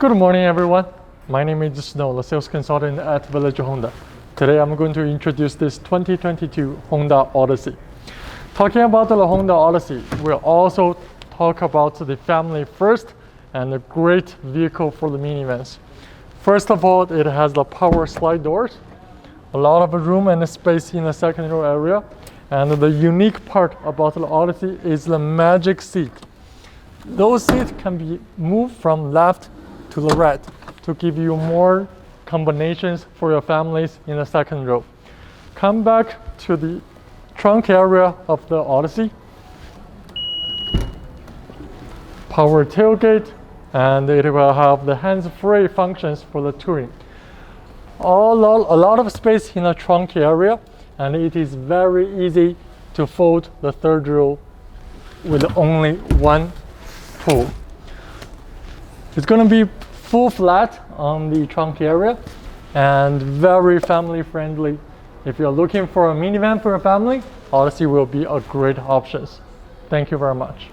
Good morning, everyone. My name is Snow, the sales consultant at Village Honda. Today, I'm going to introduce this 2022 Honda Odyssey. Talking about the Honda Odyssey, we'll also talk about the family first and a great vehicle for the minivans. First of all, it has the power slide doors, a lot of room and space in the second row area. And the unique part about the Odyssey is the magic seat. Those seats can be moved from left to the right to give you more combinations for your families in the second row. Come back to the trunk area of the Odyssey. Power tailgate, and it will have the hands-free functions for the touring. A lot of space in the trunk area, and it is very easy to fold the third row with only one pull. It's going to be full flat on the trunk area and very family friendly. If you're looking for a minivan for a family, Odyssey will be a great option. Thank you very much.